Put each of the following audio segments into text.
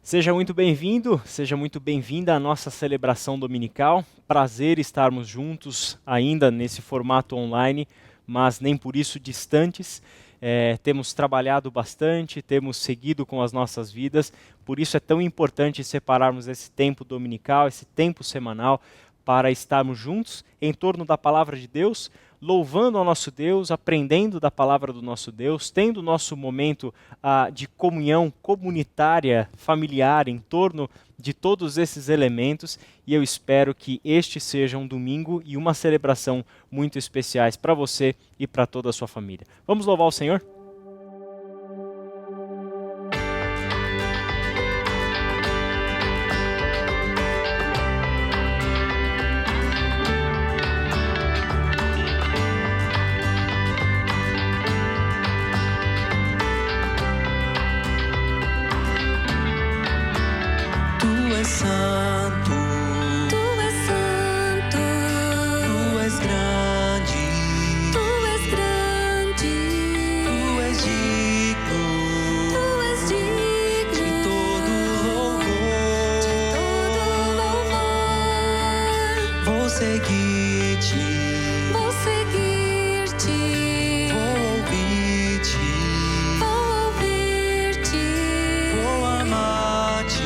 Seja muito bem-vindo, seja muito bem-vinda à nossa celebração dominical. Prazer estarmos juntos ainda nesse formato online, mas nem por isso distantes. Temos trabalhado bastante, temos seguido com as nossas vidas, por isso é tão importante separarmos esse tempo dominical, esse tempo semanal, para estarmos juntos em torno da palavra de Deus, louvando ao nosso Deus, aprendendo da palavra do nosso Deus, tendo o nosso momento de comunhão comunitária, familiar, em torno de todos esses elementos, e eu espero que este seja um domingo e uma celebração muito especiais para você e para toda a sua família. Vamos louvar o Senhor? Santo, tu és santo, tu és grande, tu és grande, tu és digno de todo louvor, vou seguir-te, vou ouvir-te, vou amar-te.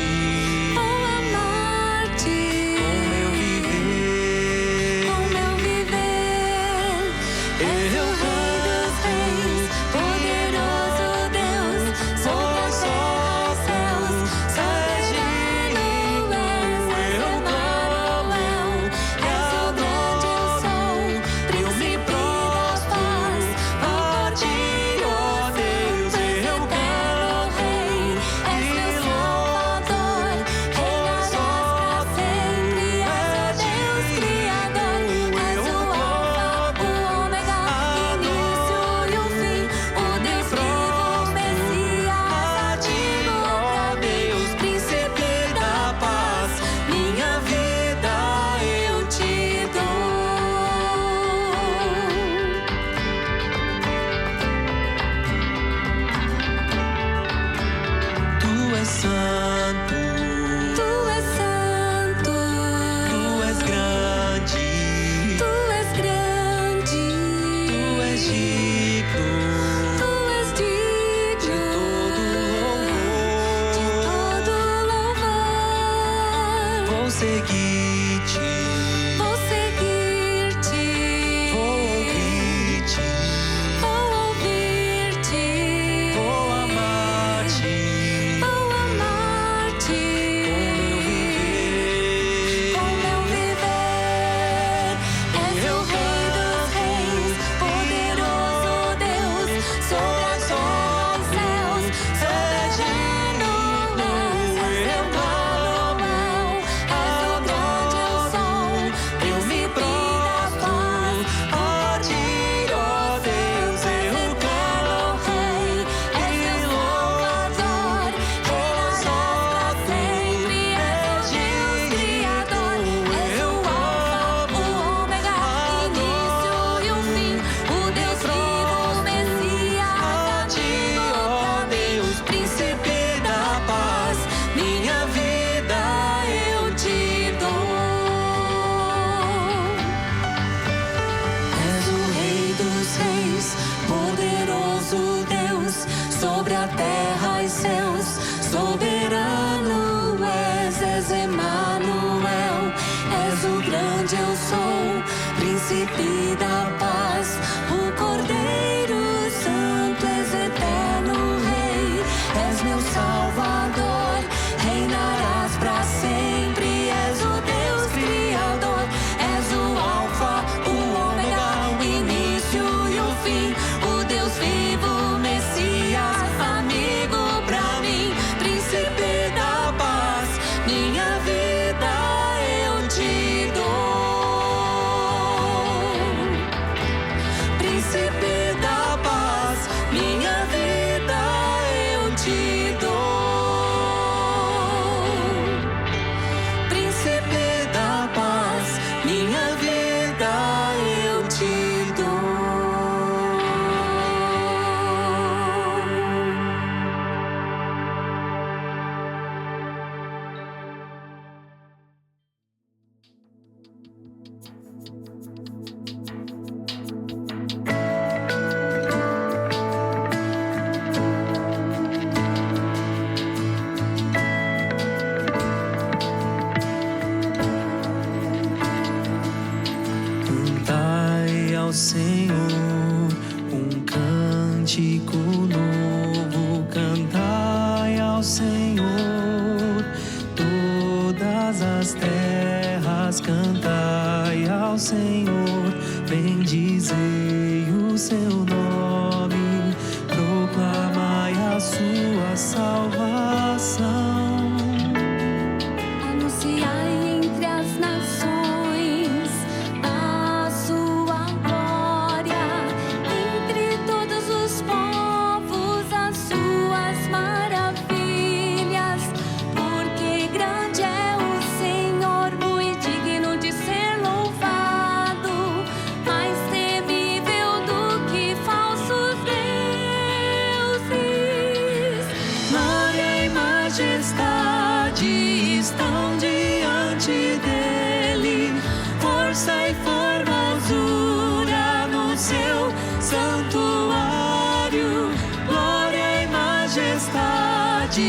majestade estão diante dele, força e formosura no seu santuário, glória e majestade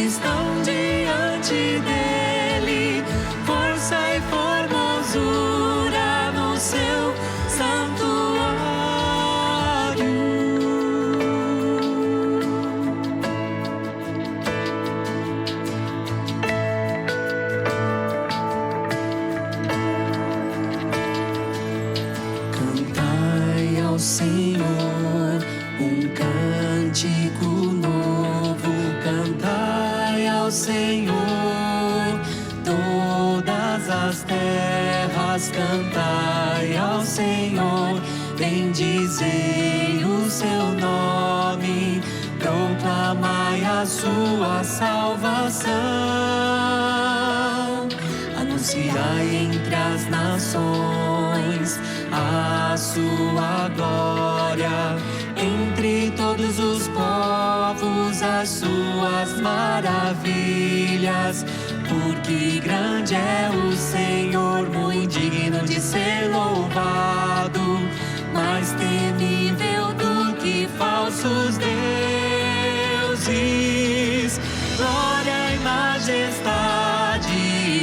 estão diante dele, força e formosura no seu santuário. Cantai ao Senhor um cântico novo, cantai ao Senhor todas as terras, cantai ao Senhor, bendizei o seu nome, proclamai a sua salvação, anunciai entre as nações a sua glória, entre todos os povos as suas maravilhas, porque grande é o Senhor, muito digno de ser louvado, mais temível do que falsos deuses. Glória e majestade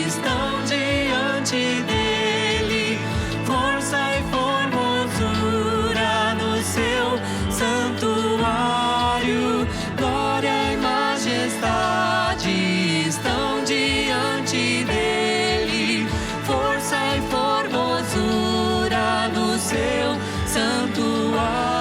estão diante dele, força e formosura no seu santuário, glória e majestade estão diante dele, força e formosura no seu santuário.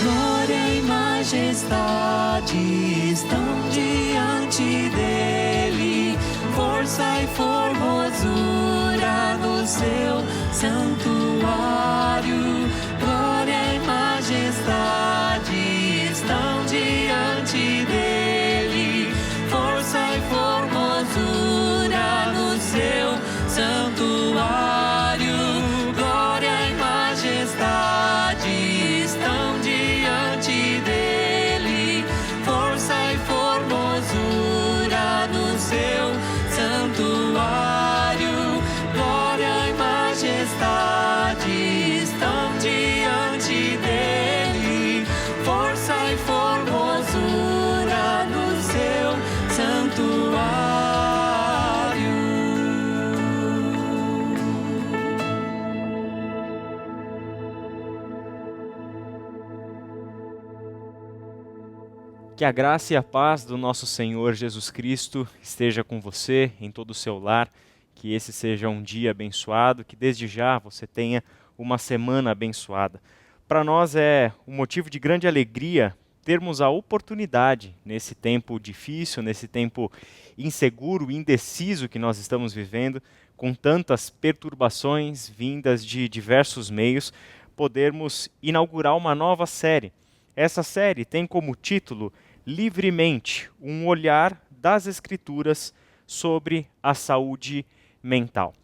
Glória e majestade estão diante dele, força e formosura no seu santuário, glória e majestade estão diante dele, força e formosura no seu santuário, glória e majestade estão diante dele, força e formosura no seu santuário, glória e majestade estão diante dele, força e formosura no seu santuário. Que a graça e a paz do nosso Senhor Jesus Cristo esteja com você em todo o seu lar, que esse seja um dia abençoado, que desde já você tenha uma semana abençoada. Para nós é um motivo de grande alegria termos a oportunidade, nesse tempo difícil, nesse tempo inseguro, indeciso que nós estamos vivendo, com tantas perturbações vindas de diversos meios, podermos inaugurar uma nova série. Essa série tem como título Livremente, um olhar das Escrituras sobre a saúde mental.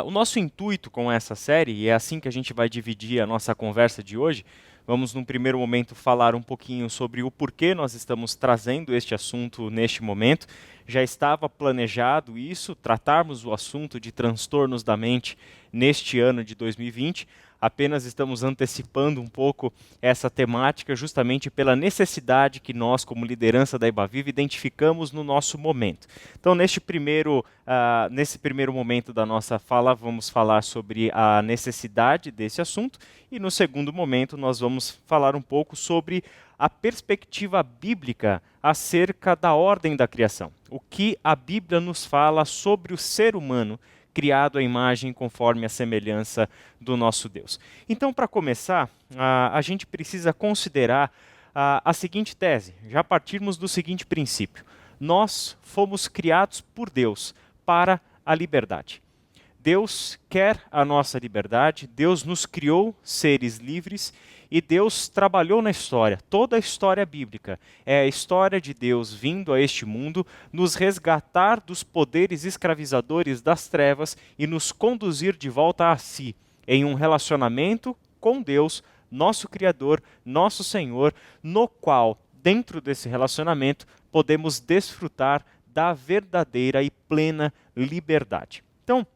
O nosso intuito com essa série, e é assim que a gente vai dividir a nossa conversa de hoje, vamos num primeiro momento falar um pouquinho sobre o porquê nós estamos trazendo este assunto neste momento. Já estava planejado isso, tratarmos o assunto de transtornos da mente neste ano de 2020, apenas estamos antecipando um pouco essa temática justamente pela necessidade que nós, como liderança da Ibaviva, identificamos no nosso momento. Então, nesse primeiro momento da nossa fala, vamos falar sobre a necessidade desse assunto e no segundo momento nós vamos falar um pouco sobre a perspectiva bíblica acerca da ordem da criação. O que a Bíblia nos fala sobre o ser humano criado à imagem conforme a semelhança do nosso Deus. Então, para começar, a gente precisa considerar a seguinte tese, já partirmos do seguinte princípio. Nós fomos criados por Deus para a liberdade. Deus quer a nossa liberdade, Deus nos criou seres livres e Deus trabalhou na história. Toda a história bíblica é a história de Deus vindo a este mundo, nos resgatar dos poderes escravizadores das trevas e nos conduzir de volta a si, em um relacionamento com Deus, nosso Criador, nosso Senhor, no qual, dentro desse relacionamento, podemos desfrutar da verdadeira e plena liberdade. Então,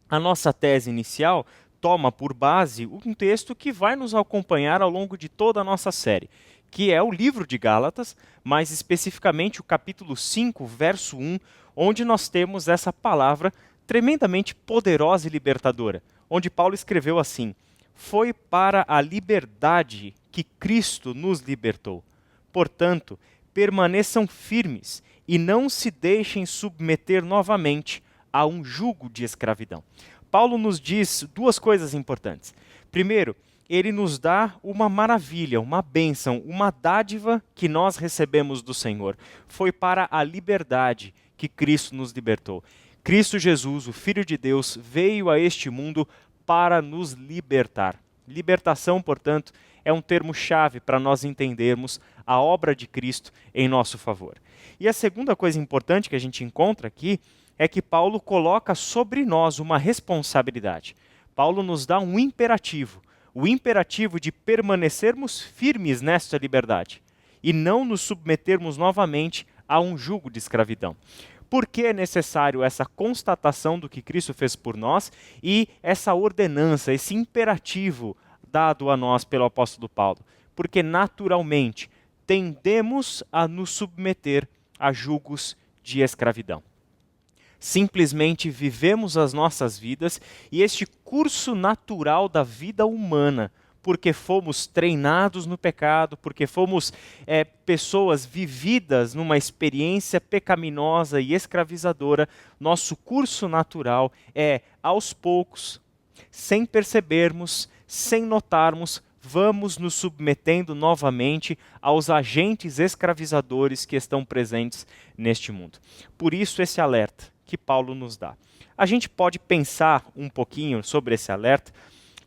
a nossa tese inicial toma por base um texto que vai nos acompanhar ao longo de toda a nossa série, que é o livro de Gálatas, mais especificamente o capítulo 5, verso 1, onde nós temos essa palavra tremendamente poderosa e libertadora, onde Paulo escreveu assim: foi para a liberdade que Cristo nos libertou. Portanto, permaneçam firmes e não se deixem submeter novamente a um jugo de escravidão. Paulo nos diz duas coisas importantes. Primeiro, ele nos dá uma maravilha, uma bênção, uma dádiva que nós recebemos do Senhor. Foi para a liberdade que Cristo nos libertou. Cristo Jesus, o Filho de Deus, veio a este mundo para nos libertar. Libertação, portanto, é um termo-chave para nós entendermos a obra de Cristo em nosso favor. E a segunda coisa importante que a gente encontra aqui é que Paulo coloca sobre nós uma responsabilidade. Paulo nos dá um imperativo, o imperativo de permanecermos firmes nesta liberdade e não nos submetermos novamente a um jugo de escravidão. Por que é necessário essa constatação do que Cristo fez por nós e essa ordenança, esse imperativo dado a nós pelo apóstolo Paulo? Porque naturalmente tendemos a nos submeter a jugos de escravidão. Simplesmente vivemos as nossas vidas e este curso natural da vida humana, porque fomos treinados no pecado, porque fomos pessoas vividas numa experiência pecaminosa e escravizadora, nosso curso natural é, aos poucos, sem percebermos, sem notarmos, vamos nos submetendo novamente aos agentes escravizadores que estão presentes neste mundo. Por isso esse alerta que Paulo nos dá. A gente pode pensar um pouquinho sobre esse alerta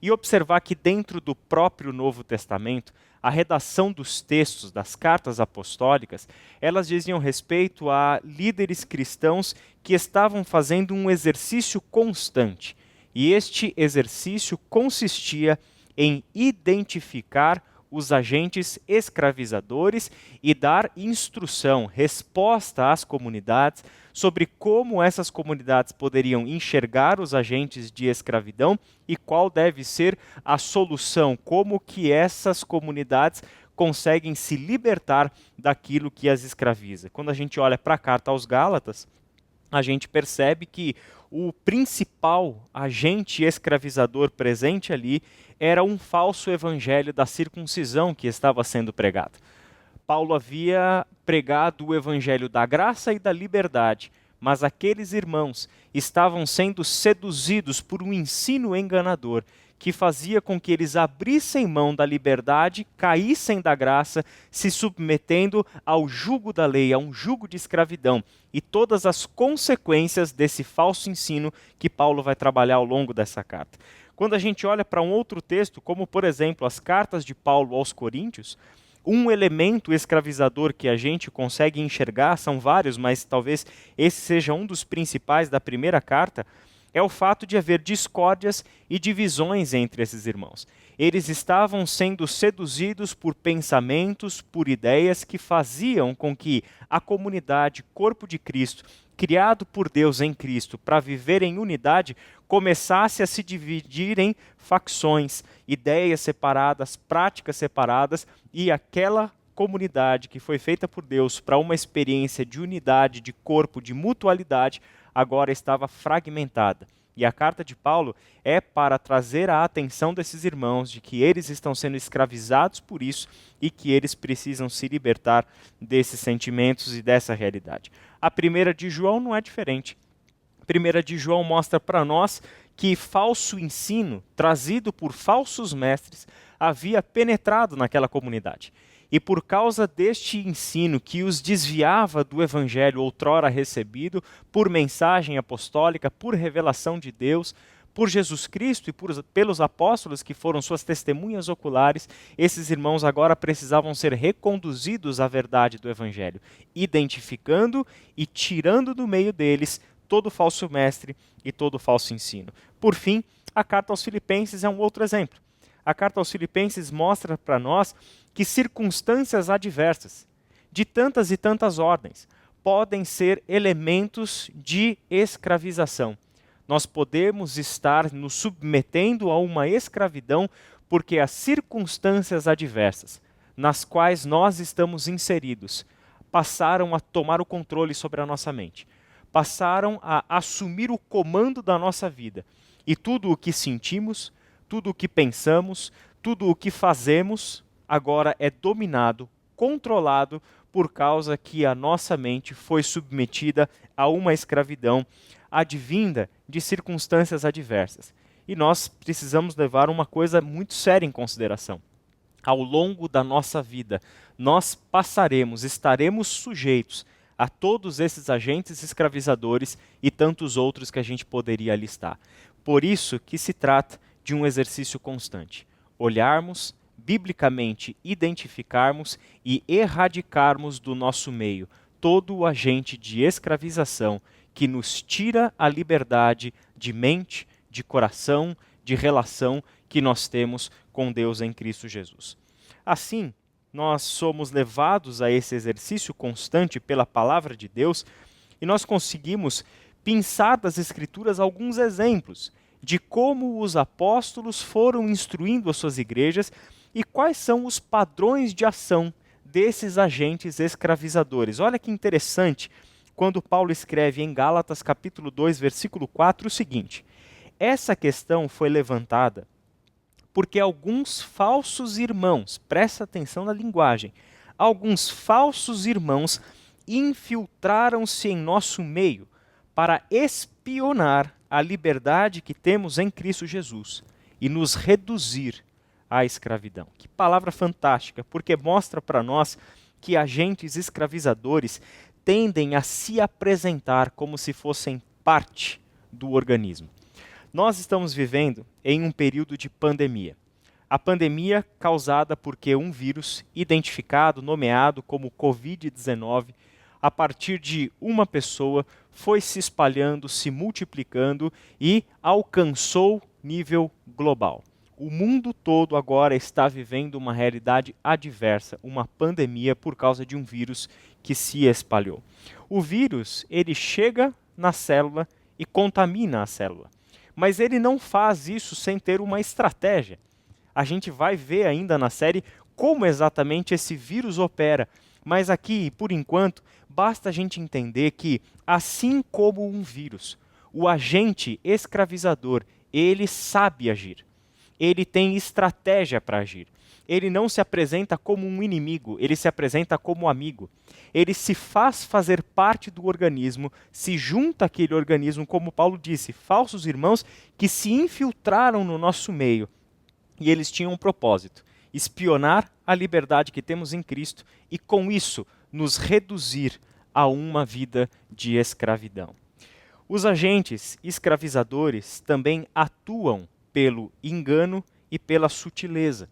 e observar que dentro do próprio Novo Testamento, a redação dos textos das cartas apostólicas, elas diziam respeito a líderes cristãos que estavam fazendo um exercício constante. E este exercício consistia em identificar os agentes escravizadores e dar instrução, resposta às comunidades sobre como essas comunidades poderiam enxergar os agentes de escravidão e qual deve ser a solução, como que essas comunidades conseguem se libertar daquilo que as escraviza. Quando a gente olha para a carta aos Gálatas, a gente percebe que o principal agente escravizador presente ali era um falso evangelho da circuncisão que estava sendo pregado. Paulo havia pregado o evangelho da graça e da liberdade, mas aqueles irmãos estavam sendo seduzidos por um ensino enganador que fazia com que eles abrissem mão da liberdade, caíssem da graça, se submetendo ao jugo da lei, a um jugo de escravidão, e todas as consequências desse falso ensino que Paulo vai trabalhar ao longo dessa carta. Quando a gente olha para um outro texto, como por exemplo as cartas de Paulo aos Coríntios, um elemento escravizador que a gente consegue enxergar, são vários, mas talvez esse seja um dos principais da primeira carta, é o fato de haver discórdias e divisões entre esses irmãos. Eles estavam sendo seduzidos por pensamentos, por ideias que faziam com que a comunidade, corpo de Cristo, criado por Deus em Cristo para viver em unidade, começasse a se dividir em facções, ideias separadas, práticas separadas, e aquela comunidade que foi feita por Deus para uma experiência de unidade, de corpo, de mutualidade, agora estava fragmentada. E a carta de Paulo é para trazer a atenção desses irmãos de que eles estão sendo escravizados por isso e que eles precisam se libertar desses sentimentos e dessa realidade. A primeira de João não é diferente. A primeira de João mostra para nós que falso ensino, trazido por falsos mestres, havia penetrado naquela comunidade. E por causa deste ensino que os desviava do evangelho outrora recebido, por mensagem apostólica, por revelação de Deus, por Jesus Cristo e pelos apóstolos que foram suas testemunhas oculares, esses irmãos agora precisavam ser reconduzidos à verdade do evangelho, identificando e tirando do meio deles todo falso mestre e todo falso ensino. Por fim, a carta aos Filipenses é um outro exemplo. A carta aos Filipenses mostra para nós que circunstâncias adversas, de tantas e tantas ordens, podem ser elementos de escravização. Nós podemos estar nos submetendo a uma escravidão porque as circunstâncias adversas nas quais nós estamos inseridos passaram a tomar o controle sobre a nossa mente, passaram a assumir o comando da nossa vida. E tudo o que sentimos, tudo o que pensamos, tudo o que fazemos, agora é dominado, controlado, por causa que a nossa mente foi submetida a uma escravidão advinda de circunstâncias adversas. E nós precisamos levar uma coisa muito séria em consideração. Ao longo da nossa vida, nós estaremos sujeitos a todos esses agentes escravizadores e tantos outros que a gente poderia listar. Por isso que se trata de um exercício constante. Olharmos, biblicamente identificarmos e erradicarmos do nosso meio todo o agente de escravização que nos tira a liberdade de mente, de coração, de relação que nós temos com Deus em Cristo Jesus. Assim, nós somos levados a esse exercício constante pela palavra de Deus e nós conseguimos pensar das Escrituras alguns exemplos de como os apóstolos foram instruindo as suas igrejas e quais são os padrões de ação desses agentes escravizadores. Olha que interessante quando Paulo escreve em Gálatas capítulo 2, versículo 4 o seguinte: essa questão foi levantada porque alguns falsos irmãos, presta atenção na linguagem, alguns falsos irmãos infiltraram-se em nosso meio para espionar a liberdade que temos em Cristo Jesus e nos reduzir à escravidão. Que palavra fantástica, porque mostra para nós que agentes escravizadores tendem a se apresentar como se fossem parte do organismo. Nós estamos vivendo em um período de pandemia. A pandemia causada porque um vírus identificado, nomeado como Covid-19, a partir de uma pessoa, foi se espalhando, se multiplicando e alcançou nível global. O mundo todo agora está vivendo uma realidade adversa, uma pandemia por causa de um vírus que se espalhou. O vírus, ele chega na célula e contamina a célula. Mas ele não faz isso sem ter uma estratégia. A gente vai ver ainda na série como exatamente esse vírus opera. Mas aqui, por enquanto, basta a gente entender que, assim como um vírus, o agente escravizador, ele sabe agir. Ele tem estratégia para agir. Ele não se apresenta como um inimigo, ele se apresenta como amigo. Ele se faz fazer parte do organismo, se junta àquele organismo, como Paulo disse, falsos irmãos que se infiltraram no nosso meio. E eles tinham um propósito: espionar a liberdade que temos em Cristo e, com isso, nos reduzir a uma vida de escravidão. Os agentes escravizadores também atuam pelo engano e pela sutileza.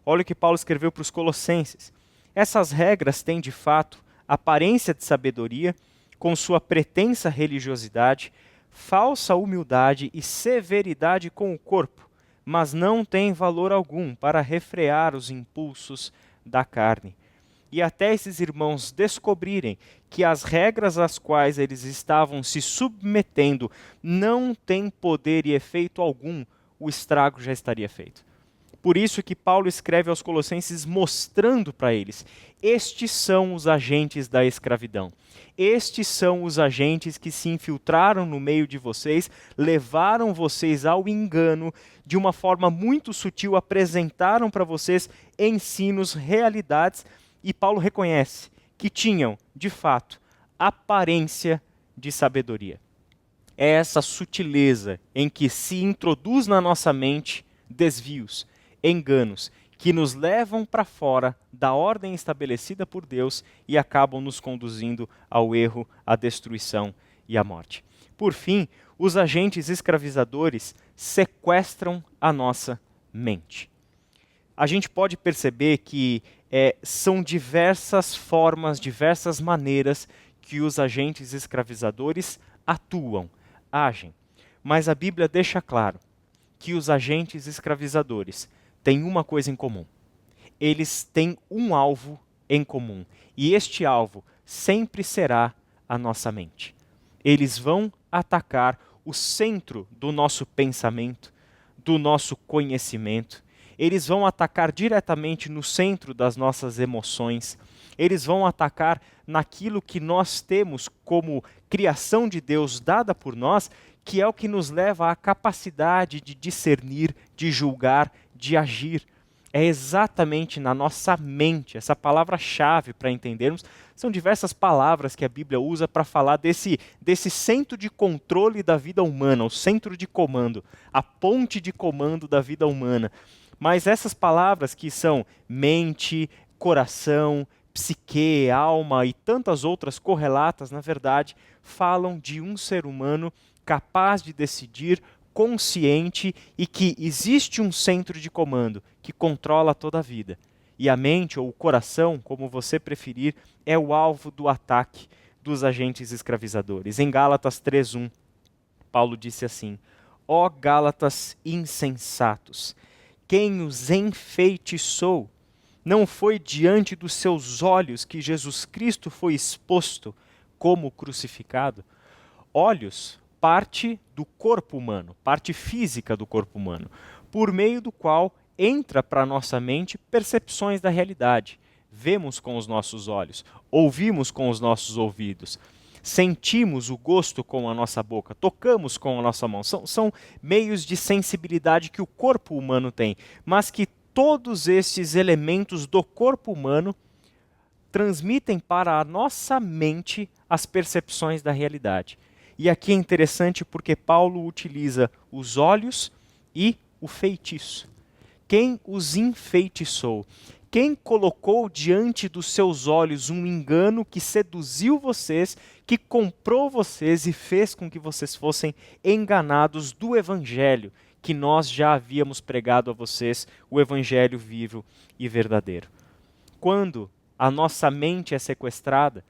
Olha o que Paulo escreveu para os Colossenses. Essas regras têm, de fato, aparência de sabedoria, com sua pretensa religiosidade, falsa humildade e severidade com o corpo, mas não têm valor algum para refrear os impulsos da carne. E até esses irmãos descobrirem que as regras às quais eles estavam se submetendo não têm poder e efeito algum, o estrago já estaria feito. Por isso que Paulo escreve aos Colossenses mostrando para eles: estes são os agentes da escravidão. Estes são os agentes que se infiltraram no meio de vocês, levaram vocês ao engano, de uma forma muito sutil, apresentaram para vocês ensinos, realidades, e Paulo reconhece que tinham, de fato, aparência de sabedoria. É essa sutileza em que se introduz na nossa mente desvios, enganos, que nos levam para fora da ordem estabelecida por Deus e acabam nos conduzindo ao erro, à destruição e à morte. Por fim, os agentes escravizadores sequestram a nossa mente. A gente pode perceber que são diversas formas, diversas maneiras que os agentes escravizadores atuam, agem. Mas a Bíblia deixa claro que os agentes escravizadores têm uma coisa em comum. Eles têm um alvo em comum. E este alvo sempre será a nossa mente. Eles vão atacar o centro do nosso pensamento, do nosso conhecimento. Eles vão atacar diretamente no centro das nossas emoções. Eles vão atacar naquilo que nós temos como criação de Deus dada por nós, que é o que nos leva à capacidade de discernir, de julgar, de agir. É exatamente na nossa mente. Essa palavra-chave para entendermos são diversas palavras que a Bíblia usa para falar desse centro de controle da vida humana, o centro de comando, a ponte de comando da vida humana. Mas essas palavras que são mente, coração, psique, alma e tantas outras correlatas, na verdade, falam de um ser humano capaz de decidir, consciente e que existe um centro de comando que controla toda a vida. E a mente, ou o coração, como você preferir, é o alvo do ataque dos agentes escravizadores. Em Gálatas 3:1, Paulo disse assim: ó Gálatas insensatos, quem os enfeitiçou? Não foi diante dos seus olhos que Jesus Cristo foi exposto como crucificado? Olhos, parte do corpo humano, parte física do corpo humano, por meio do qual entra para a nossa mente percepções da realidade. Vemos com os nossos olhos, ouvimos com os nossos ouvidos, sentimos o gosto com a nossa boca, tocamos com a nossa mão. São meios de sensibilidade que o corpo humano tem, mas que todos estes elementos do corpo humano transmitem para a nossa mente as percepções da realidade. E aqui é interessante porque Paulo utiliza os olhos e o feitiço. Quem os enfeitiçou? Quem colocou diante dos seus olhos um engano que seduziu vocês, que comprou vocês e fez com que vocês fossem enganados do evangelho que nós já havíamos pregado a vocês, o evangelho vivo e verdadeiro? Quando a nossa mente é sequestrada,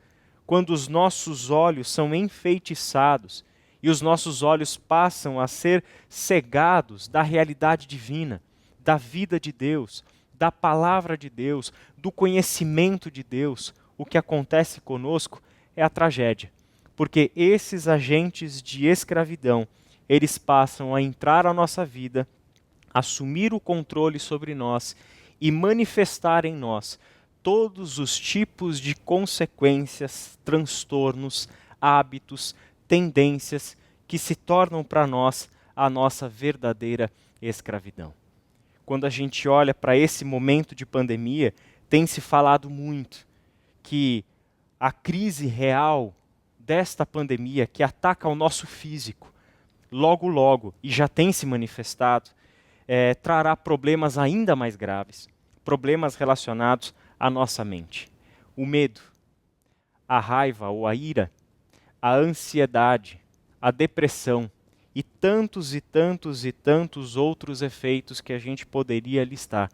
quando os nossos olhos são enfeitiçados e os nossos olhos passam a ser cegados da realidade divina, da vida de Deus, da palavra de Deus, do conhecimento de Deus, o que acontece conosco é a tragédia. Porque esses agentes de escravidão, eles passam a entrar na nossa vida, assumir o controle sobre nós e manifestar em nós todos os tipos de consequências, transtornos, hábitos, tendências que se tornam para nós a nossa verdadeira escravidão. Quando a gente olha para esse momento de pandemia, tem se falado muito que a crise real desta pandemia que ataca o nosso físico, logo, e já tem se manifestado, trará problemas ainda mais graves, problemas relacionados à nossa mente. O medo, a raiva ou a ira, a ansiedade, a depressão e tantos outros efeitos que a gente poderia listar,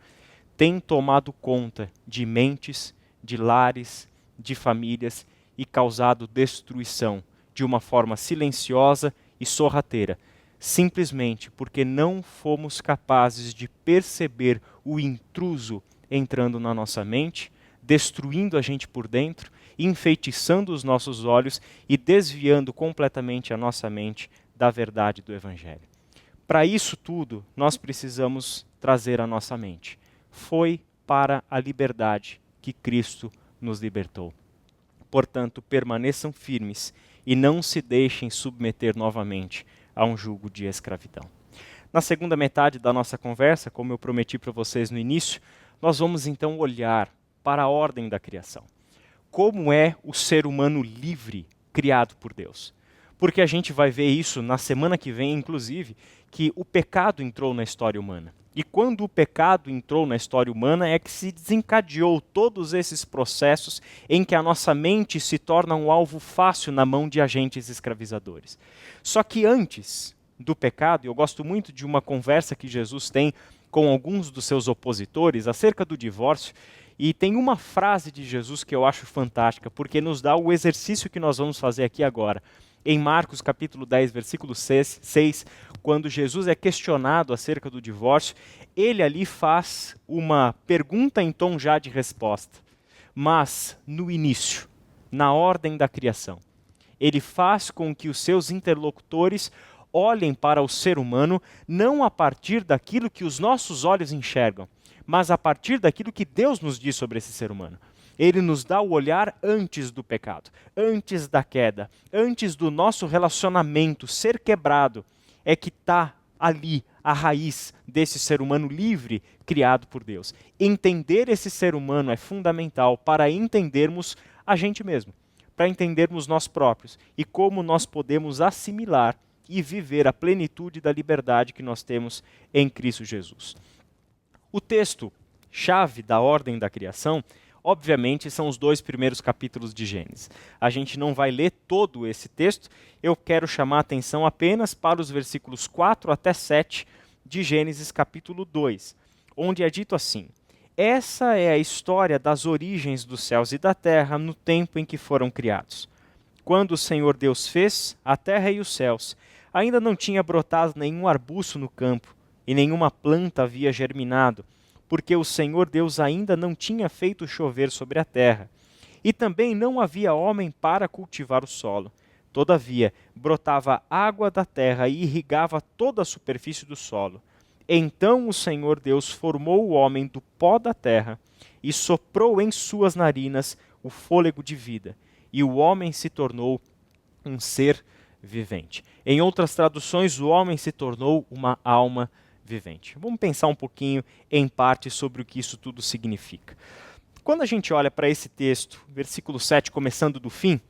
têm tomado conta de mentes, de lares, de famílias e causado destruição de uma forma silenciosa e sorrateira, simplesmente porque não fomos capazes de perceber o intruso entrando na nossa mente, destruindo a gente por dentro, enfeitiçando os nossos olhos e desviando completamente a nossa mente da verdade do Evangelho. Para isso tudo, nós precisamos trazer a nossa mente. Foi para a liberdade que Cristo nos libertou. Portanto, permaneçam firmes e não se deixem submeter novamente a um jugo de escravidão. Na segunda metade da nossa conversa, como eu prometi para vocês no início, nós vamos então olhar para a ordem da criação. Como é o ser humano livre criado por Deus? Porque a gente vai ver isso na semana que vem, inclusive, que o pecado entrou na história humana. E quando o pecado entrou na história humana é que se desencadeou todos esses processos em que a nossa mente se torna um alvo fácil na mão de agentes escravizadores. Só que antes do pecado, e eu gosto muito de uma conversa que Jesus tem com alguns dos seus opositores acerca do divórcio, e tem uma frase de Jesus que eu acho fantástica, porque nos dá o exercício que nós vamos fazer aqui agora. Em Marcos capítulo 10, versículo 6, quando Jesus é questionado acerca do divórcio, ele ali faz uma pergunta em tom já de resposta, mas no início, na ordem da criação. Ele faz com que os seus interlocutores olhem para o ser humano não a partir daquilo que os nossos olhos enxergam, mas a partir daquilo que Deus nos diz sobre esse ser humano. Ele nos dá o olhar antes do pecado, antes da queda, antes do nosso relacionamento ser quebrado. É que está ali a raiz desse ser humano livre, criado por Deus. Entender esse ser humano é fundamental para entendermos a gente mesmo, para entendermos nós próprios e como nós podemos assimilar e viver a plenitude da liberdade que nós temos em Cristo Jesus. O texto-chave da ordem da criação, obviamente, são os 2 primeiros capítulos de Gênesis. A gente não vai ler todo esse texto, eu quero chamar a atenção apenas para os versículos 4 até 7 de Gênesis capítulo 2, onde é dito assim: essa é a história das origens dos céus e da terra no tempo em que foram criados. Quando o Senhor Deus fez a terra e os céus, ainda não tinha brotado nenhum arbusto no campo, e nenhuma planta havia germinado, porque o Senhor Deus ainda não tinha feito chover sobre a terra. E também não havia homem para cultivar o solo. Todavia, brotava água da terra e irrigava toda a superfície do solo. Então o Senhor Deus formou o homem do pó da terra e soprou em suas narinas o fôlego de vida. E o homem se tornou um ser vivente. Em outras traduções, o homem se tornou uma alma vivente. Vamos pensar um pouquinho, em parte, sobre o que isso tudo significa. Quando a gente olha para esse texto, versículo 7, começando do fim,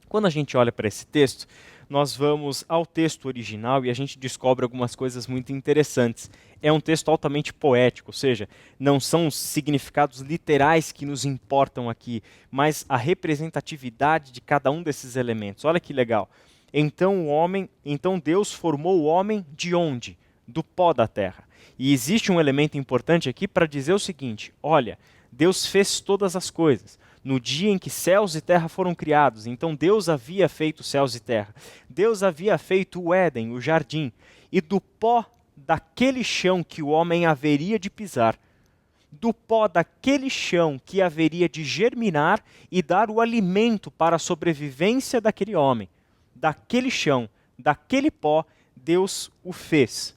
quando a gente olha para esse texto, nós vamos ao texto original e a gente descobre algumas coisas muito interessantes. É um texto altamente poético, ou seja, não são os significados literais que nos importam aqui, mas a representatividade de cada um desses elementos. Olha que legal. Então Deus formou o homem de onde? Do pó da terra. E existe um elemento importante aqui para dizer o seguinte: olha, Deus fez todas as coisas. No dia em que céus e terra foram criados, então Deus havia feito céus e terra. Deus havia feito o Éden, o jardim. E do pó daquele chão que o homem haveria de pisar, do pó daquele chão que haveria de germinar e dar o alimento para a sobrevivência daquele homem, daquele chão, daquele pó, Deus o fez.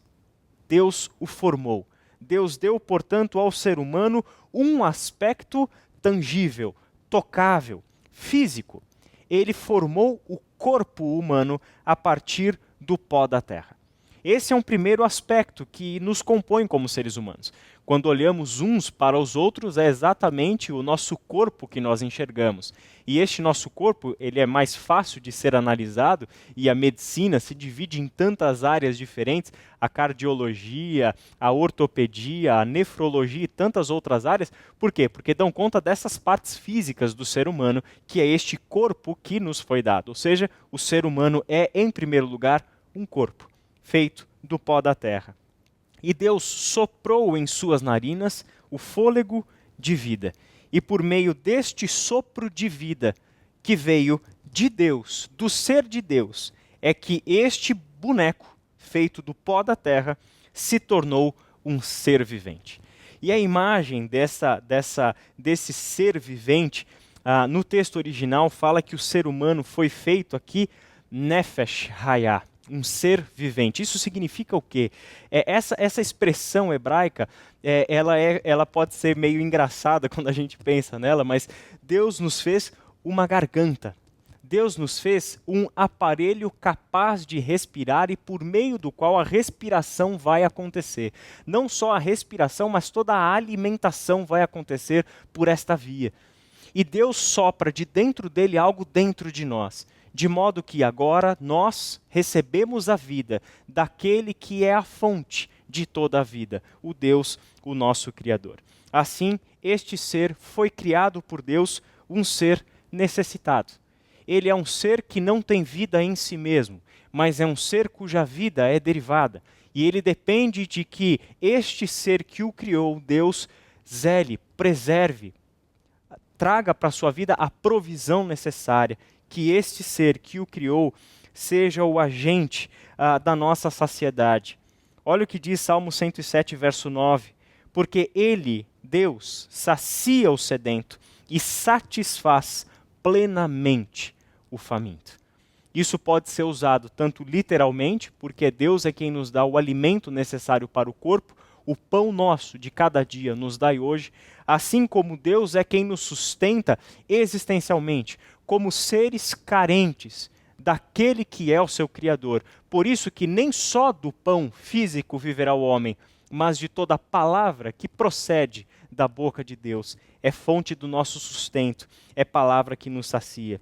Deus o formou. Deus deu, portanto, ao ser humano um aspecto tangível, tocável, físico. Ele formou o corpo humano a partir do pó da terra. Esse é um primeiro aspecto que nos compõe como seres humanos. Quando olhamos uns para os outros, é exatamente o nosso corpo que nós enxergamos. E este nosso corpo, ele é mais fácil de ser analisado, e a medicina se divide em tantas áreas diferentes, a cardiologia, a ortopedia, a nefrologia e tantas outras áreas. Por quê? Porque dão conta dessas partes físicas do ser humano, que é este corpo que nos foi dado. Ou seja, o ser humano é, em primeiro lugar, um corpo feito do pó da terra. E Deus soprou em suas narinas o fôlego de vida. E por meio deste sopro de vida que veio de Deus, do ser de Deus, é que este boneco, feito do pó da terra, se tornou um ser vivente. E a imagem desse ser vivente, no texto original, fala que o ser humano foi feito aqui, Nefesh Hayah, um ser vivente. Isso significa o quê? Essa expressão hebraica, ela pode ser meio engraçada quando a gente pensa nela, mas Deus nos fez uma garganta. Deus nos fez um aparelho capaz de respirar e por meio do qual a respiração vai acontecer. Não só a respiração, mas toda a alimentação vai acontecer por esta via. E Deus sopra de dentro dele algo dentro de nós, de modo que agora nós recebemos a vida daquele que é a fonte de toda a vida, o Deus, o nosso Criador. Assim, este ser foi criado por Deus, um ser necessitado. Ele é um ser que não tem vida em si mesmo, mas é um ser cuja vida é derivada. E ele depende de que este ser que o criou, Deus, zele, preserve, traga para a sua vida a provisão necessária, que este ser que o criou seja o agente da nossa saciedade. Olha o que diz Salmo 107, verso 9. Porque ele, Deus, sacia o sedento e satisfaz plenamente o faminto. Isso pode ser usado tanto literalmente, porque Deus é quem nos dá o alimento necessário para o corpo, o pão nosso de cada dia nos dai hoje, assim como Deus é quem nos sustenta existencialmente, como seres carentes daquele que é o seu Criador. Por isso que nem só do pão físico viverá o homem, mas de toda a palavra que procede da boca de Deus. É fonte do nosso sustento, é palavra que nos sacia.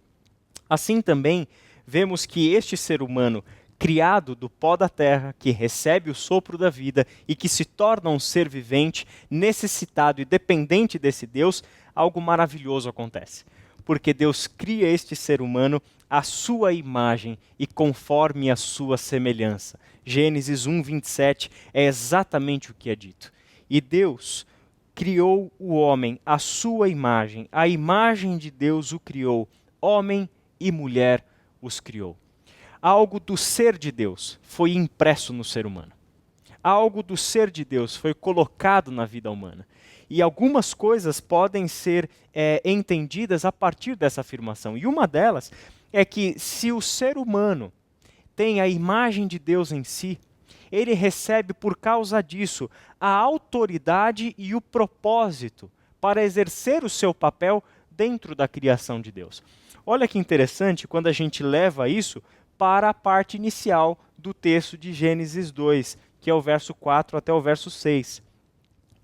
Assim também, vemos que este ser humano, criado do pó da terra, que recebe o sopro da vida e que se torna um ser vivente, necessitado e dependente desse Deus, algo maravilhoso acontece. Porque Deus cria este ser humano à sua imagem e conforme a sua semelhança. Gênesis 1, 27 é exatamente o que é dito. E Deus criou o homem à sua imagem, a imagem de Deus o criou, homem e mulher os criou. Algo do ser de Deus foi impresso no ser humano. Algo do ser de Deus foi colocado na vida humana. E algumas coisas podem ser entendidas a partir dessa afirmação. E uma delas é que se o ser humano tem a imagem de Deus em si, ele recebe por causa disso a autoridade e o propósito para exercer o seu papel dentro da criação de Deus. Olha que interessante quando a gente leva isso para a parte inicial do texto de Gênesis 2, que é o verso 4 até o verso 6.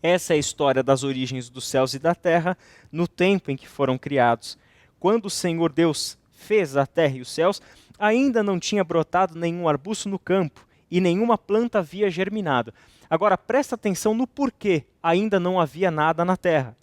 Essa é a história das origens dos céus e da terra no tempo em que foram criados. Quando o Senhor Deus fez a terra e os céus, ainda não tinha brotado nenhum arbusto no campo e nenhuma planta havia germinado. Agora presta atenção no porquê ainda não havia nada na terra.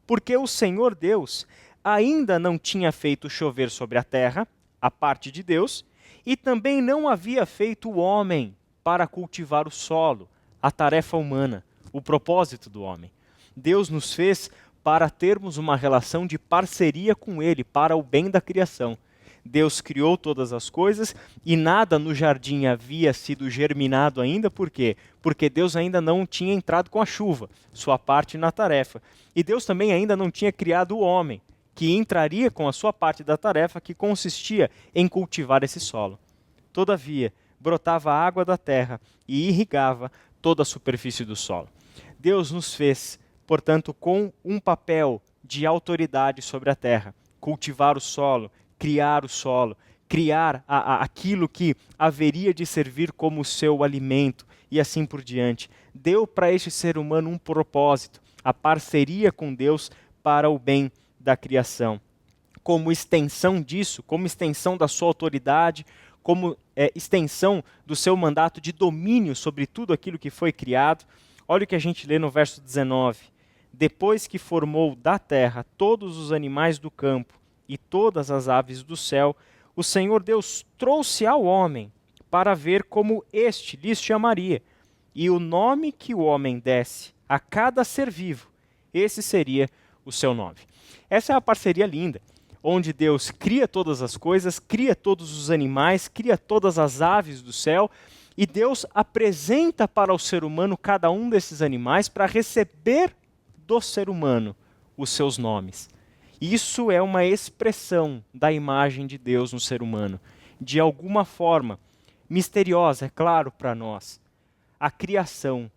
Porque o Senhor Deus ainda não tinha feito chover sobre a terra, a parte de Deus, e também não havia feito o homem para cultivar o solo, a tarefa humana, o propósito do homem. Deus nos fez para termos uma relação de parceria com Ele, para o bem da criação. Deus criou todas as coisas e nada no jardim havia sido germinado ainda, por quê? Porque Deus ainda não tinha entrado com a chuva, sua parte na tarefa. E Deus também ainda não tinha criado o homem, que entraria com a sua parte da tarefa, que consistia em cultivar esse solo. Todavia, brotava a água da terra e irrigava toda a superfície do solo. Deus nos fez, portanto, com um papel de autoridade sobre a terra, cultivar o solo, criar aquilo que haveria de servir como seu alimento e assim por diante. Deu para este ser humano um propósito, a parceria com Deus para o bem da criação. Como extensão disso, como extensão da sua autoridade, como extensão do seu mandato de domínio sobre tudo aquilo que foi criado. Olha o que a gente lê no verso 19. Depois que formou da terra todos os animais do campo e todas as aves do céu, o Senhor Deus trouxe ao homem para ver como este lhes chamaria. E o nome que o homem desse a cada ser vivo, esse seria o seu nome. Essa é a parceria linda, onde Deus cria todas as coisas, cria todos os animais, cria todas as aves do céu, e Deus apresenta para o ser humano cada um desses animais para receber do ser humano os seus nomes. Isso é uma expressão da imagem de Deus no ser humano. De alguma forma, misteriosa, é claro para nós, a criação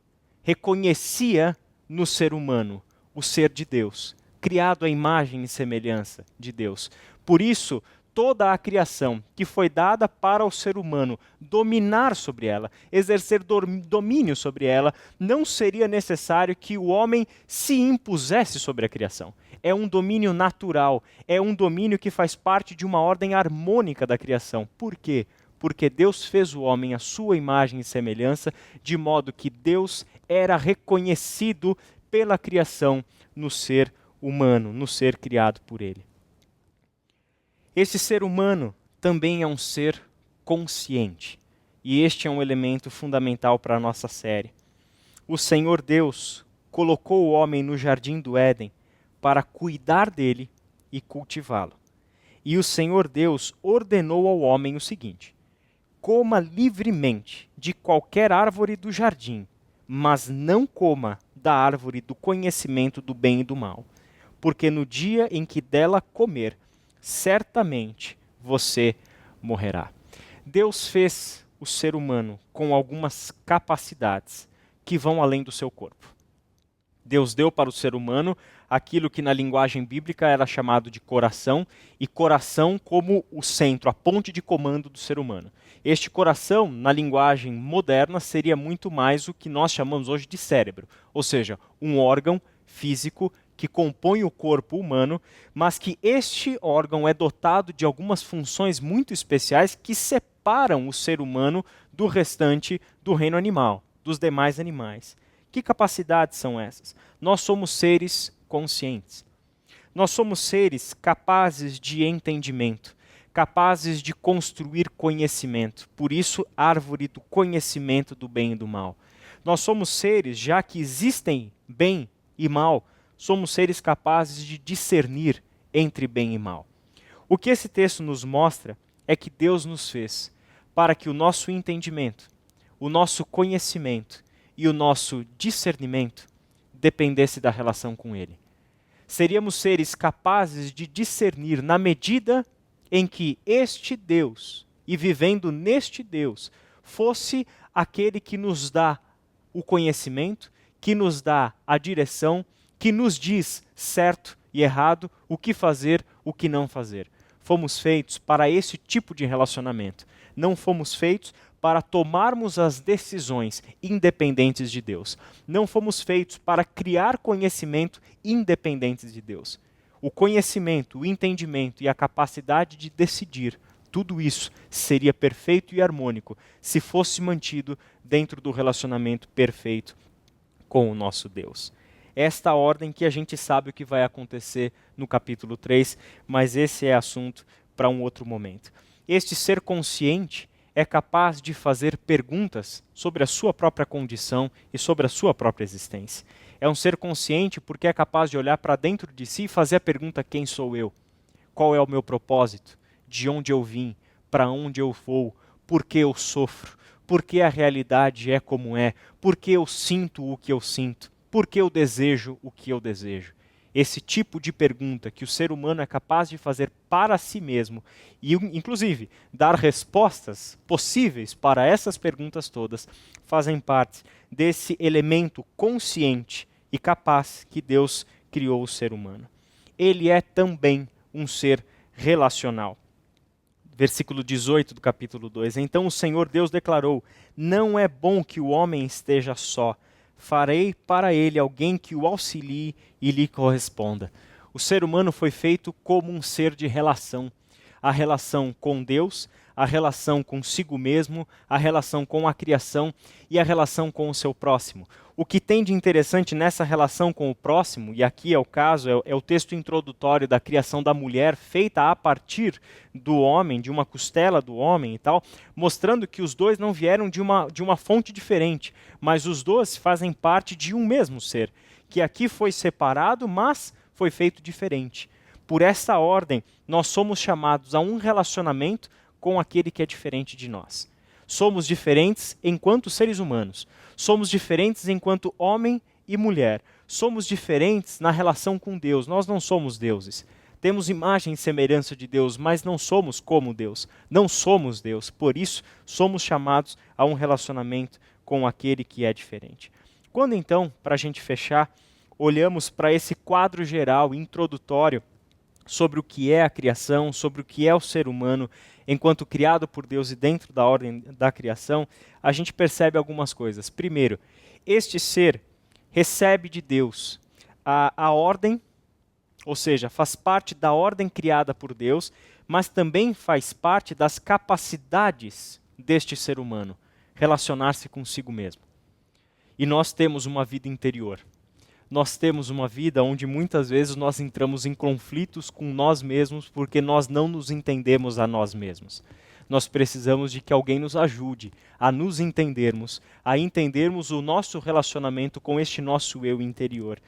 reconhecia no ser humano o ser de Deus, criado à imagem e semelhança de Deus. Por isso, toda a criação que foi dada para o ser humano dominar sobre ela, exercer domínio sobre ela, não seria necessário que o homem se impusesse sobre a criação. É um domínio natural, é um domínio que faz parte de uma ordem harmônica da criação. Por quê? porque Deus fez o homem à sua imagem e semelhança, de modo que Deus era reconhecido pela criação no ser humano, no ser criado por ele. Esse ser humano também é um ser consciente, e este é um elemento fundamental para a nossa série. O Senhor Deus colocou o homem no jardim do Éden para cuidar dele e cultivá-lo. E o Senhor Deus ordenou ao homem o seguinte: coma livremente de qualquer árvore do jardim, mas não coma da árvore do conhecimento do bem e do mal, porque no dia em que dela comer, certamente você morrerá. Deus fez o ser humano com algumas capacidades que vão além do seu corpo. Deus deu para o ser humano aquilo que na linguagem bíblica era chamado de coração, e coração como o centro, a ponte de comando do ser humano. Este coração, na linguagem moderna, seria muito mais o que nós chamamos hoje de cérebro, ou seja, um órgão físico que compõe o corpo humano, mas que este órgão é dotado de algumas funções muito especiais que separam o ser humano do restante do reino animal, dos demais animais. Que capacidades são essas? Nós somos seres conscientes. Nós somos seres capazes de entendimento, capazes de construir conhecimento. Por isso, árvore do conhecimento do bem e do mal. Nós somos seres, já que existem bem e mal, somos seres capazes de discernir entre bem e mal. O que esse texto nos mostra é que Deus nos fez para que o nosso entendimento, o nosso conhecimento e o nosso discernimento dependesse da relação com Ele. Seríamos seres capazes de discernir na medida em que este Deus, e vivendo neste Deus, fosse aquele que nos dá o conhecimento, que nos dá a direção, que nos diz certo e errado, o que fazer, o que não fazer. Fomos feitos para esse tipo de relacionamento. Não fomos feitos para tomarmos as decisões independentes de Deus. Não fomos feitos para criar conhecimento independentes de Deus. O conhecimento, o entendimento e a capacidade de decidir, tudo isso seria perfeito e harmônico se fosse mantido dentro do relacionamento perfeito com o nosso Deus. Esta ordem que a gente sabe o que vai acontecer no capítulo 3, mas esse é assunto para um outro momento. Este ser consciente é capaz de fazer perguntas sobre a sua própria condição e sobre a sua própria existência. É um ser consciente porque é capaz de olhar para dentro de si e fazer a pergunta: quem sou eu? Qual é o meu propósito? De onde eu vim? Para onde eu vou? Por que eu sofro? Por que a realidade é como é? Por que eu sinto o que eu sinto? Por que eu desejo o que eu desejo? Esse tipo de pergunta que o ser humano é capaz de fazer para si mesmo e, inclusive, dar respostas possíveis para essas perguntas todas, fazem parte desse elemento consciente e capaz que Deus criou o ser humano. Ele é também um ser relacional. Versículo 18 do capítulo 2. Então o Senhor Deus declarou: não é bom que o homem esteja só. Farei para ele alguém que o auxilie e lhe corresponda. O ser humano foi feito como um ser de relação. A relação com Deus, a relação consigo mesmo, a relação com a criação e a relação com o seu próximo. O que tem de interessante nessa relação com o próximo, e aqui é o caso, é o texto introdutório da criação da mulher, feita a partir do homem, de uma costela do homem e tal, mostrando que os dois não vieram de uma fonte diferente, mas os dois fazem parte de um mesmo ser, que aqui foi separado, mas foi feito diferente. Por essa ordem, nós somos chamados a um relacionamento com aquele que é diferente de nós. Somos diferentes enquanto seres humanos. Somos diferentes enquanto homem e mulher. Somos diferentes na relação com Deus. Nós não somos deuses. Temos imagem e semelhança de Deus, mas não somos como Deus. Não somos Deus. Por isso, somos chamados a um relacionamento com aquele que é diferente. Quando então, para a gente fechar, olhamos para esse quadro geral, introdutório, sobre o que é a criação, sobre o que é o ser humano, enquanto criado por Deus e dentro da ordem da criação, a gente percebe algumas coisas. Primeiro, este ser recebe de Deus a ordem, ou seja, faz parte da ordem criada por Deus, mas também faz parte das capacidades deste ser humano, relacionar-se consigo mesmo. E nós temos uma vida interior. Nós temos uma vida onde muitas vezes nós entramos em conflitos com nós mesmos porque nós não nos entendemos a nós mesmos. Nós precisamos de que alguém nos ajude a nos entendermos, a entendermos o nosso relacionamento com este nosso eu interior.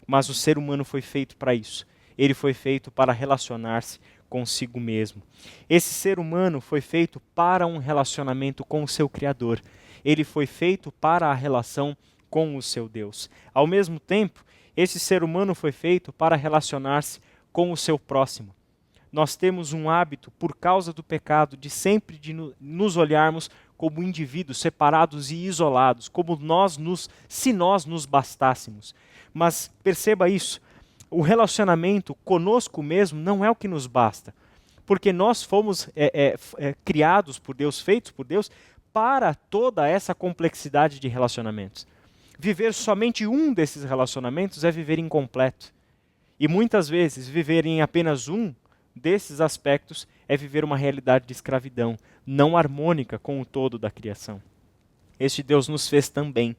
Mas o ser humano foi feito para isso. Ele foi feito para relacionar-se consigo mesmo. Esse ser humano foi feito para um relacionamento com o seu Criador. Ele foi feito para a relação com o seu Deus. Ao mesmo tempo, esse ser humano foi feito para relacionar-se com o seu próximo. Nós temos um hábito, por causa do pecado, de sempre nos olharmos como indivíduos separados e isolados, como se nós nos bastássemos. Mas perceba isso, o relacionamento conosco mesmo não é o que nos basta, porque nós fomos criados por Deus, feitos por Deus, para toda essa complexidade de relacionamentos. Viver somente um desses relacionamentos é viver incompleto. E muitas vezes viver em apenas um desses aspectos é viver uma realidade de escravidão, não harmônica com o todo da criação. Este Deus nos fez também,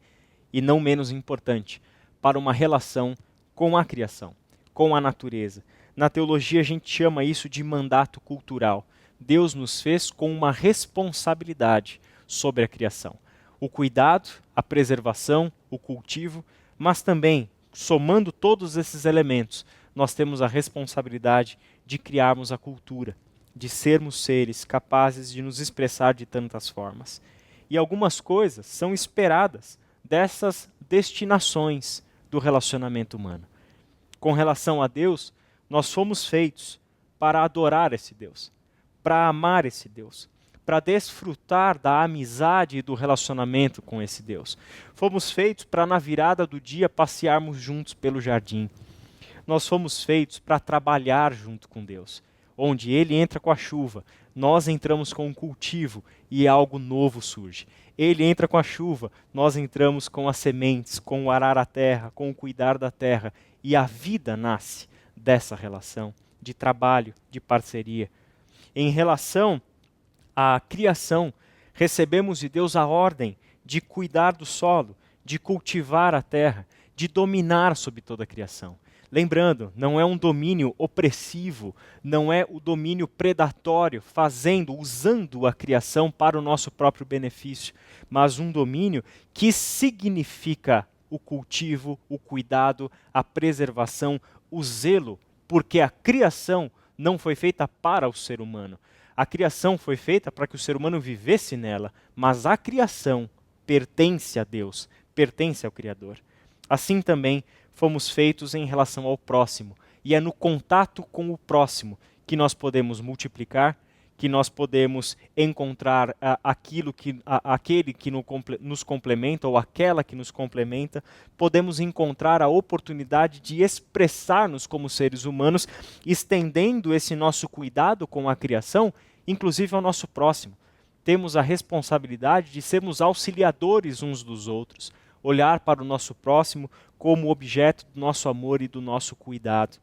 e não menos importante, para uma relação com a criação, com a natureza. Na teologia a gente chama isso de mandato cultural. Deus nos fez com uma responsabilidade sobre a criação. O cuidado, a preservação, o cultivo, mas também, somando todos esses elementos, nós temos a responsabilidade de criarmos a cultura, de sermos seres capazes de nos expressar de tantas formas. E algumas coisas são esperadas dessas destinações do relacionamento humano. Com relação a Deus, nós fomos feitos para adorar esse Deus, para amar esse Deus, para desfrutar da amizade e do relacionamento com esse Deus. Fomos feitos para, na virada do dia, passearmos juntos pelo jardim. Nós fomos feitos para trabalhar junto com Deus. Onde Ele entra com a chuva, nós entramos com o cultivo e algo novo surge. Ele entra com a chuva, nós entramos com as sementes, com o arar a terra, com o cuidar da terra. E a vida nasce dessa relação de trabalho, de parceria. Em relação à criação, recebemos de Deus a ordem de cuidar do solo, de cultivar a terra, de dominar sobre toda a criação. Lembrando, não é um domínio opressivo, não é o domínio predatório, usando a criação para o nosso próprio benefício, mas um domínio que significa o cultivo, o cuidado, a preservação, o zelo, porque a criação não foi feita para o ser humano. A criação foi feita para que o ser humano vivesse nela, mas a criação pertence a Deus, pertence ao Criador. Assim também fomos feitos em relação ao próximo, e é no contato com o próximo que nós podemos multiplicar, que nós podemos encontrar aquele que nos complementa ou aquela que nos complementa, podemos encontrar a oportunidade de expressar-nos como seres humanos, estendendo esse nosso cuidado com a criação, inclusive ao nosso próximo. Temos a responsabilidade de sermos auxiliadores uns dos outros, olhar para o nosso próximo como objeto do nosso amor e do nosso cuidado.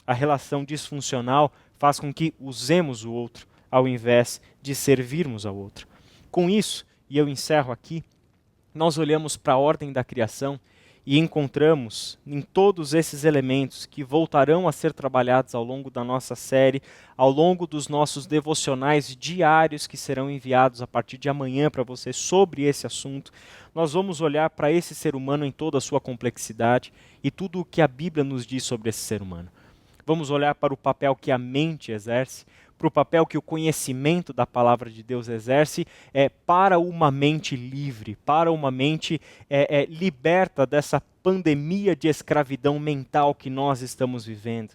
A relação disfuncional faz com que usemos o outro, ao invés de servirmos ao outro. Com isso, e eu encerro aqui, nós olhamos para a ordem da criação e encontramos em todos esses elementos que voltarão a ser trabalhados ao longo da nossa série, ao longo dos nossos devocionais diários que serão enviados a partir de amanhã para você sobre esse assunto. Nós vamos olhar para esse ser humano em toda a sua complexidade e tudo o que a Bíblia nos diz sobre esse ser humano. Vamos olhar para o papel que a mente exerce, para o papel que o conhecimento da palavra de Deus exerce para uma mente livre, para uma mente liberta dessa pandemia de escravidão mental que nós estamos vivendo.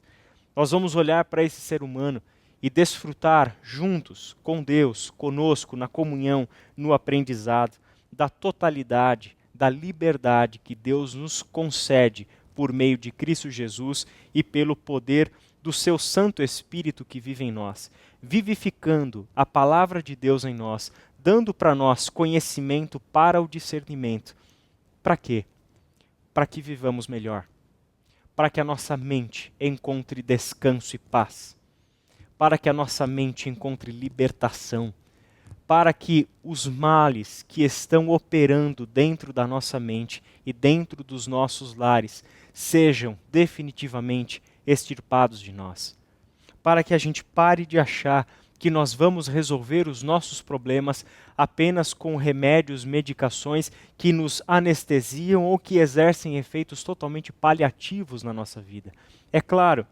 Nós vamos olhar para esse ser humano e desfrutar juntos, com Deus, conosco, na comunhão, no aprendizado, da totalidade, da liberdade que Deus nos concede por meio de Cristo Jesus e pelo poder do seu Santo Espírito que vive em nós, vivificando a palavra de Deus em nós, dando para nós conhecimento para o discernimento. Para quê? Para que vivamos melhor, para que a nossa mente encontre descanso e paz, para que a nossa mente encontre libertação, para que os males que estão operando dentro da nossa mente e dentro dos nossos lares sejam definitivamente extirpados de nós. Para que a gente pare de achar que nós vamos resolver os nossos problemas apenas com remédios, medicações que nos anestesiam ou que exercem efeitos totalmente paliativos na nossa vida. É claro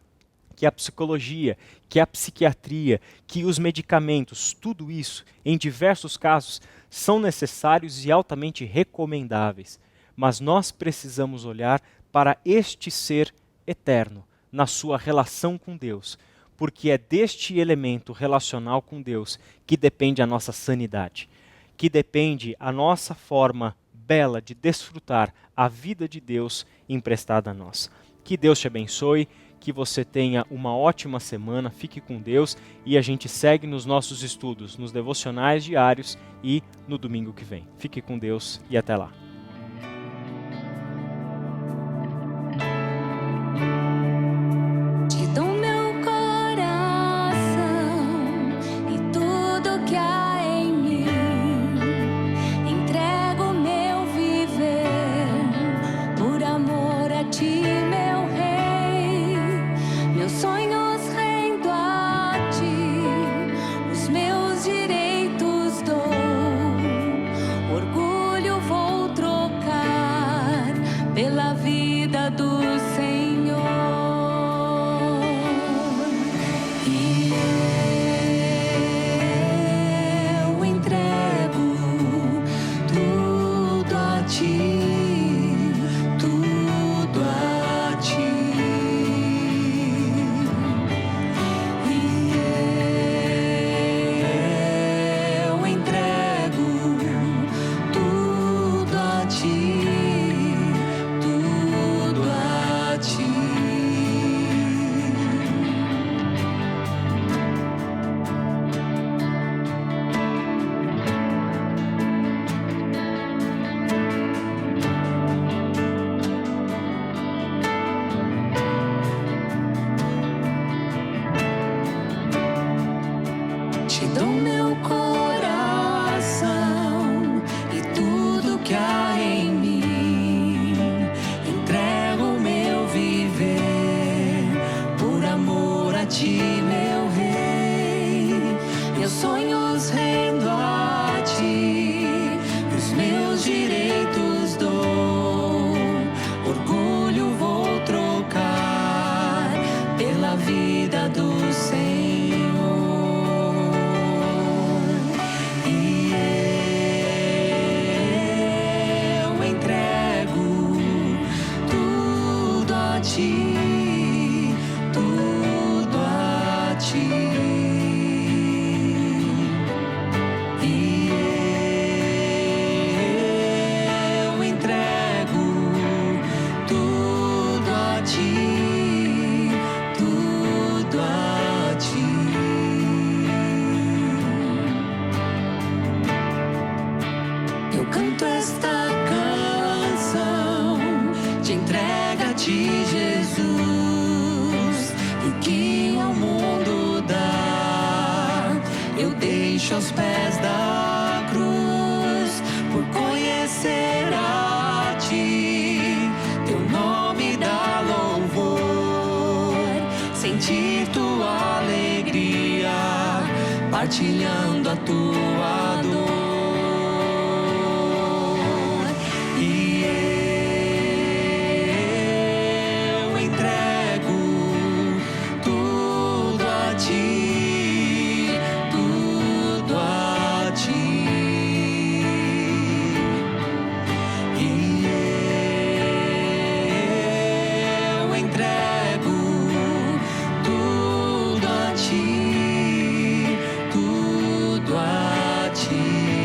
que a psicologia, que a psiquiatria, que os medicamentos, tudo isso, em diversos casos, são necessários e altamente recomendáveis. Mas nós precisamos olhar para este ser eterno, na sua relação com Deus, porque é deste elemento relacional com Deus que depende a nossa sanidade, que depende a nossa forma bela de desfrutar a vida de Deus emprestada a nós. Que Deus te abençoe, que você tenha uma ótima semana, fique com Deus e a gente segue nos nossos estudos, nos devocionais diários e no domingo que vem. Fique com Deus e até lá. Te dou meu coração e tudo que há em mim. Entrego meu viver por amor a ti, meu Rei. Meus sonhos rendo a ti, os meus direitos dou. Orgulho vou trocar pela vida do Senhor. E eu entrego tudo a ti, tudo a ti. E eu entrego tudo a ti, tudo a ti. Te dou meu coração e tudo que há em mim. Entrego meu viver por amor a ti, meu Rei. Meus sonhos rendo a ti, os meus direitos dou. Orgulho vou trocar pela vida do Senhor. E eu entrego tudo a ti, tudo a ti. E eu entrego tudo a ti, tudo a ti. Eu canto esta canção de entrega a ti, Jesus, e que ao mundo dá. Eu deixo aos pés da cruz por conhecer a ti. Teu nome dá louvor, sentir tua alegria, partilhando a tua dor. E eu entrego tudo a ti, tudo a ti. E eu entrego tudo a ti, tudo a ti.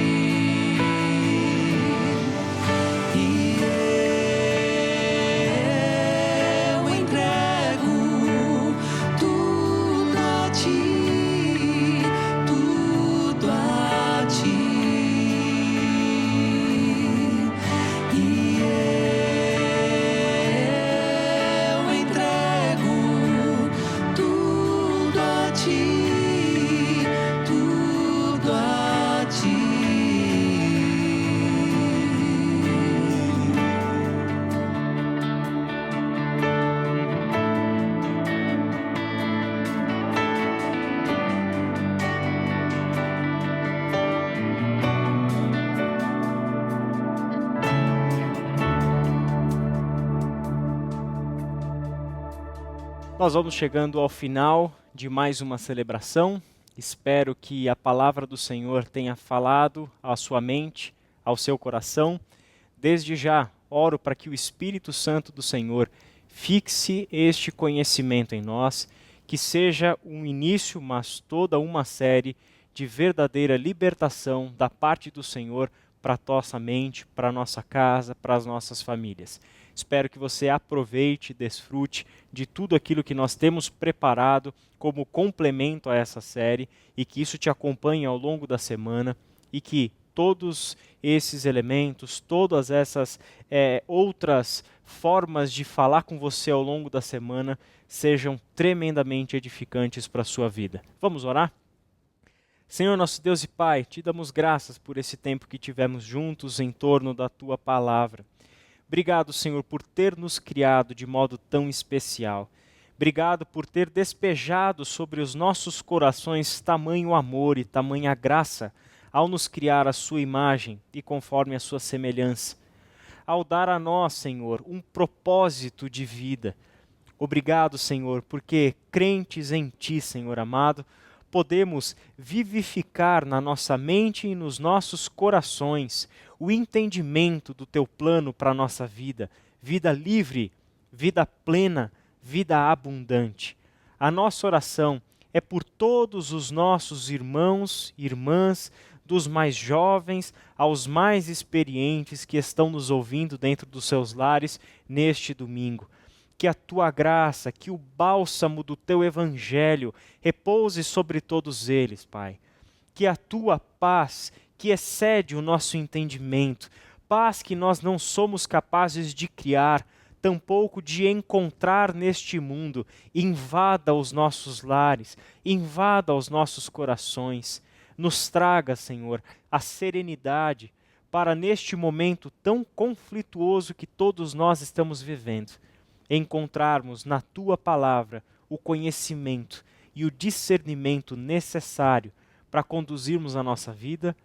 Nós vamos chegando ao final de mais uma celebração. Espero que a palavra do Senhor tenha falado à sua mente, ao seu coração. Desde já, oro para que o Espírito Santo do Senhor fixe este conhecimento em nós, que seja um início, mas toda uma série de verdadeira libertação da parte do Senhor para a nossa mente, para a nossa casa, para as nossas famílias. Espero que você aproveite, desfrute de tudo aquilo que nós temos preparado como complemento a essa série e que isso te acompanhe ao longo da semana e que todos esses elementos, todas essas outras formas de falar com você ao longo da semana sejam tremendamente edificantes para a sua vida. Vamos orar? Senhor, nosso Deus e Pai, te damos graças por esse tempo que tivemos juntos em torno da Tua Palavra. Obrigado, Senhor, por ter nos criado de modo tão especial. Obrigado por ter despejado sobre os nossos corações tamanho amor e tamanha graça ao nos criar a sua imagem e conforme a sua semelhança. Ao dar a nós, Senhor, um propósito de vida. Obrigado, Senhor, porque crentes em Ti, Senhor amado, podemos vivificar na nossa mente e nos nossos corações o entendimento do Teu plano para a nossa vida, vida livre, vida plena, vida abundante. A nossa oração é por todos os nossos irmãos e irmãs, dos mais jovens aos mais experientes que estão nos ouvindo dentro dos seus lares neste domingo. Que a Tua graça, que o bálsamo do Teu Evangelho repouse sobre todos eles, Pai. Que a Tua paz, que excede o nosso entendimento, paz que nós não somos capazes de criar, tampouco de encontrar neste mundo, invada os nossos lares, invada os nossos corações. Nos traga, Senhor, a serenidade para neste momento tão conflituoso que todos nós estamos vivendo, encontrarmos na Tua Palavra o conhecimento e o discernimento necessário para conduzirmos a nossa vida,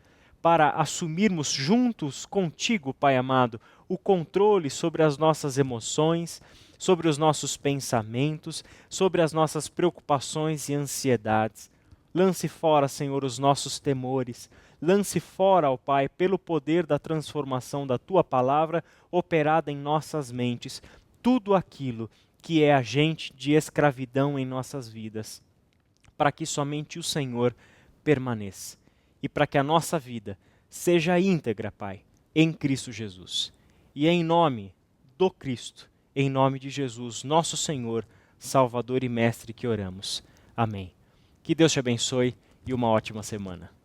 para assumirmos juntos contigo, Pai amado, o controle sobre as nossas emoções, sobre os nossos pensamentos, sobre as nossas preocupações e ansiedades. Lance fora, Senhor, os nossos temores. Lance fora, ó Pai, pelo poder da transformação da Tua Palavra operada em nossas mentes, tudo aquilo que é agente de escravidão em nossas vidas, para que somente o Senhor permaneça e para que a nossa vida seja íntegra, Pai, em Cristo Jesus. E é em nome do Cristo, em nome de Jesus, nosso Senhor, Salvador e Mestre, que oramos. Amém. Que Deus te abençoe e uma ótima semana.